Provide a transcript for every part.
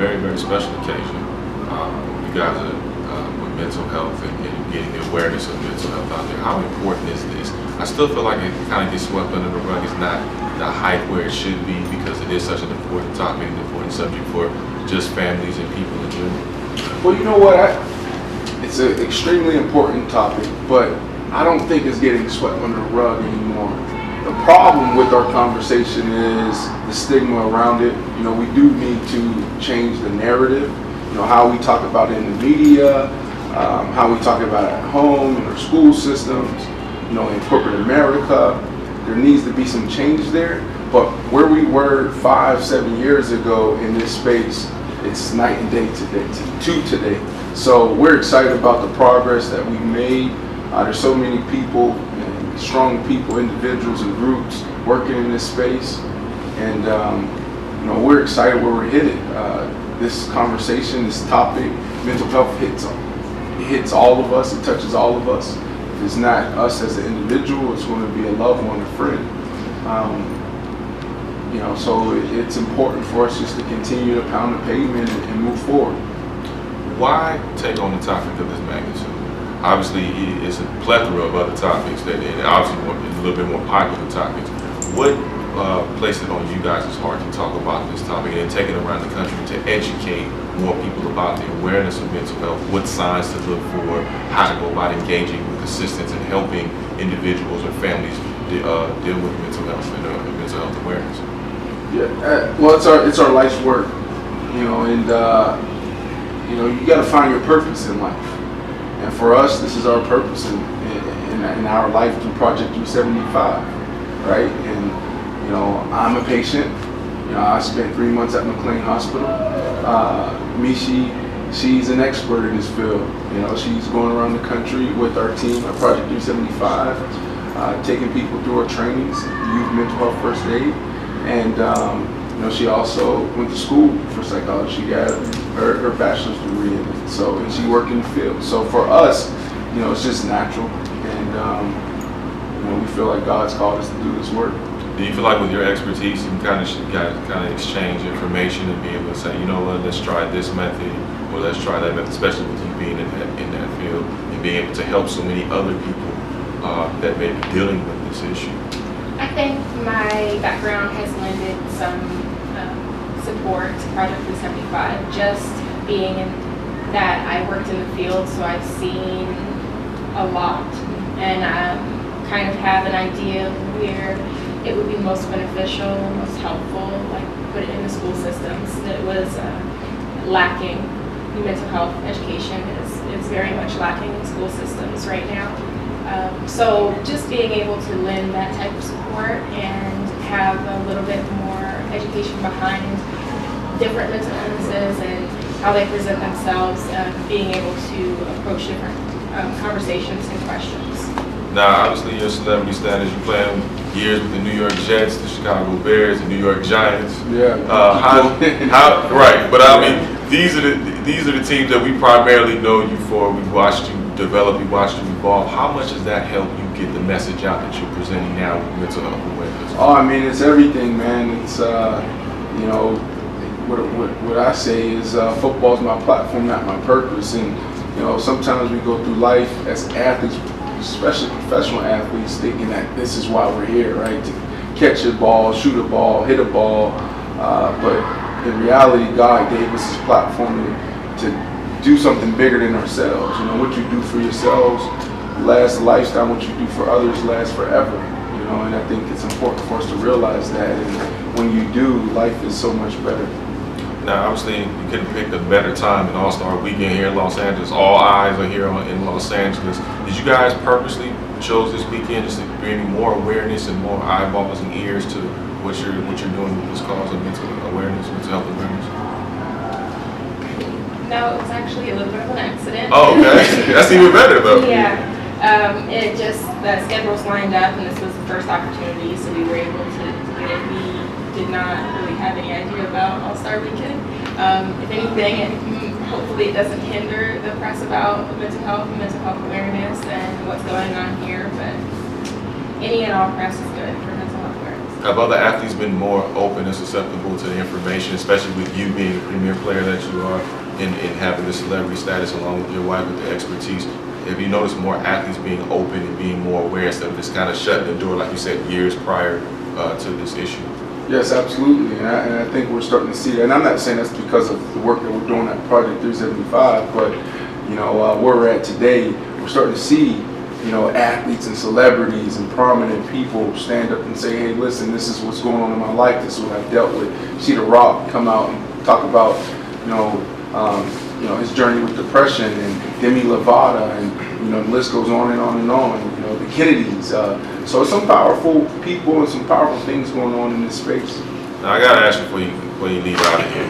very, very special occasion. You guys are with mental health and getting the awareness of mental health out there. How important is this? I still feel like it kind of gets swept under the rug. It's not the hype where it should be because it is such an important topic, an important subject for just families and people in general. Well, you know what? It's an extremely important topic, but I don't think it's getting swept under the rug anymore. The problem with our conversation is the stigma around it. You know, we do need to change the narrative. You know, how we talk about it in the media, how we talk about it at home, in our school systems, you know, in corporate America. There needs to be some change there. But where we were 5-7 years ago in this space, it's night and day to today. So we're excited about the progress that we've made. There's so many people, and strong people, individuals and groups working in this space. And you know, we're excited where we're headed. This conversation, this topic, mental health hits all of us, it touches all of us. If it's not us as an individual, it's going to be a loved one, a friend. You know, so it's important for us just to continue to pound the pavement and move forward. Why take on the topic of this magnitude? Obviously, it's a plethora of other topics that, and obviously a little bit more popular topics. What placed it on you guys' heart to talk about this topic and take it around the country to educate more people about the awareness of mental health, what signs to look for, how to go about engaging with assistance and helping individuals or families deal with mental health and mental health awareness? Yeah, well, it's our life's work, you know, and you know, you got to find your purpose in life. And for us, this is our purpose in our life through Project 375, right? And you know, I'm a patient. You know, I spent 3 months at McLean Hospital. Michi, she's an expert in this field. You know, she's going around the country with our team at Project 375, taking people through our trainings, youth mental health first aid. And you know, she also went to school for psychology. She got her bachelor's degree in it. So, and she worked in the field. So for us, you know, it's just natural. And you know, we feel like God's called us to do this work. Do you feel like with your expertise, you can kind of exchange information and be able to say, you know what, let's try this method, or let's try that method, especially with you being in that field and being able to help so many other people that may be dealing with this issue? I think my background has lended some support to Project 375, just being in that I worked in the field, so I've seen a lot, and I kind of have an idea of where it would be most beneficial, most helpful, like put it in the school systems. That was lacking. Mental health education is very much lacking in school systems right now. So just being able to lend that type of support and have a little bit more education behind different mental illnesses and how they present themselves, being able to approach different conversations and questions. Now, obviously, your celebrity status, you playing years with the New York Jets, the Chicago Bears, the New York Giants. Yeah. How right? But I mean, these are the teams that we primarily know you for. We've watched you develop, we watched you evolve. How much does that help you get the message out that you're presenting now with mental health awareness? Oh, I mean, it's everything, man. It's you know, what I say is football's my platform, not my purpose. And you know, sometimes we go through life as athletes, especially professional athletes, thinking that this is why we're here, right? To catch a ball, shoot a ball, hit a ball. But in reality, God gave us this platform to do something bigger than ourselves. You know, what you do for yourselves lasts a lifetime, what you do for others lasts forever. You know, and I think it's important for us to realize that. And when you do, life is so much better. Now, obviously, you couldn't pick a better time than All-Star Weekend here in Los Angeles. All eyes are here in Los Angeles. Did you guys purposely chose this weekend just to bring more awareness and more eyeballs and ears to what you're doing with this cause of mental awareness, mental health awareness? No, it was actually a little bit of an accident. Oh, okay. That's even better, though. Yeah. It just, the schedules lined up, and this was the first opportunity, so we were able to get it. We did not really have any idea about All-Star Weekend. If anything, hopefully it doesn't hinder the press about mental health and mental health awareness and what's going on here, but any and all press is good for mental health awareness. Have other athletes been more open and susceptible to the information, especially with you being the premier player that you are, and having the celebrity status along with your wife with the expertise? Have you noticed more athletes being open and being more aware instead of just kind of shutting the door, like you said, years prior to this issue? Yes, absolutely, and I think we're starting to see that. And I'm not saying that's because of the work that we're doing at Project 375, but where we're at today, we're starting to see athletes and celebrities and prominent people stand up and say, hey, listen, this is what's going on in my life. This is what I've dealt with. See The Rock come out and talk about his journey with depression, and Demi Lovato, and the list goes on and on and on. The Kennedys. So some powerful people and some powerful things going on in this space. Now I gotta ask you before you leave out of here.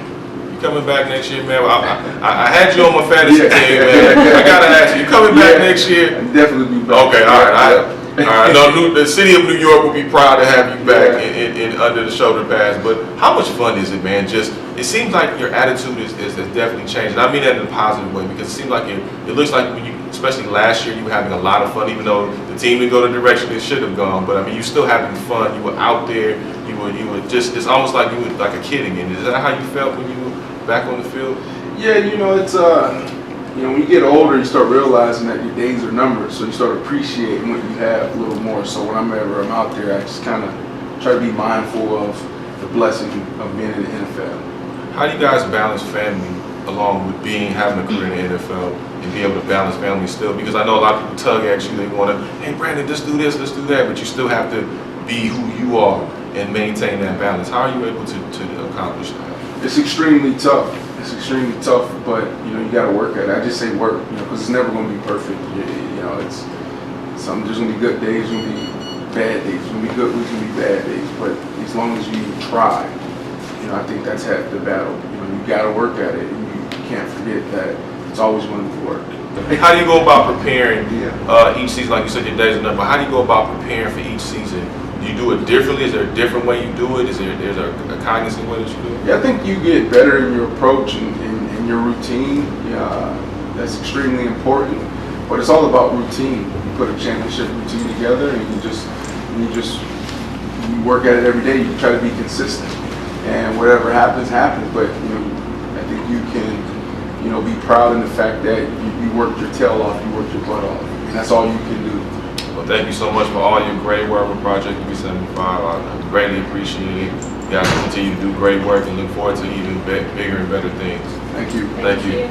You coming back next year, man? I had you on my fantasy team, man. I gotta ask you coming back next year? I'll definitely be back. Okay, all right. No, the city of New York will be proud to have you back in under the shoulder pads. But how much fun is it, man? It seems like your attitude is definitely changed. And I mean that in a positive way, because it seems like it looks like when you, especially last year, you were having a lot of fun, even though the team didn't go the direction it should have gone. But I mean, you still having fun. You were out there. You were just. It's almost like you were like a kid again. Is that how you felt when you were back on the field? Yeah, it's when you get older, you start realizing that your days are numbered, so you start appreciating what you have a little more. So whenever I'm out there, I just kind of try to be mindful of the blessing of being in the NFL. How do you guys balance family along with having a career in the NFL and be able to balance family still? Because I know a lot of people tug at you, they want to, hey Brandon, let's do this, let's do that, but you still have to be who you are and maintain that balance. How are you able to accomplish that? It's extremely tough. It's extremely tough, but you got to work at it. I just say work, because it's never going to be perfect. There's going to be good days, there's going to be bad days, there's going to be good weeks, there's going to be bad days. But as long as you try, I think that's half the battle. You got to work at it, and you can't forget that it's always going to work. How do you go about preparing each season? Like you said, your days are numbered. How do you go about preparing for each season? Do you do it differently? Is there a different way you do it? Is there a cognizant way that you do it? Yeah, I think you get better in your approach and your routine. That's extremely important. But it's all about routine. You put a championship routine together, and you work at it every day. You try to be consistent, and whatever happens, happens. But I think you can be proud in the fact that you worked your tail off, you worked your butt off, and that's all you can do. Well, thank you so much for all your great work with Project 375. I greatly appreciate it. You guys continue to do great work and look forward to even bigger and better things. Thank you. Thank you.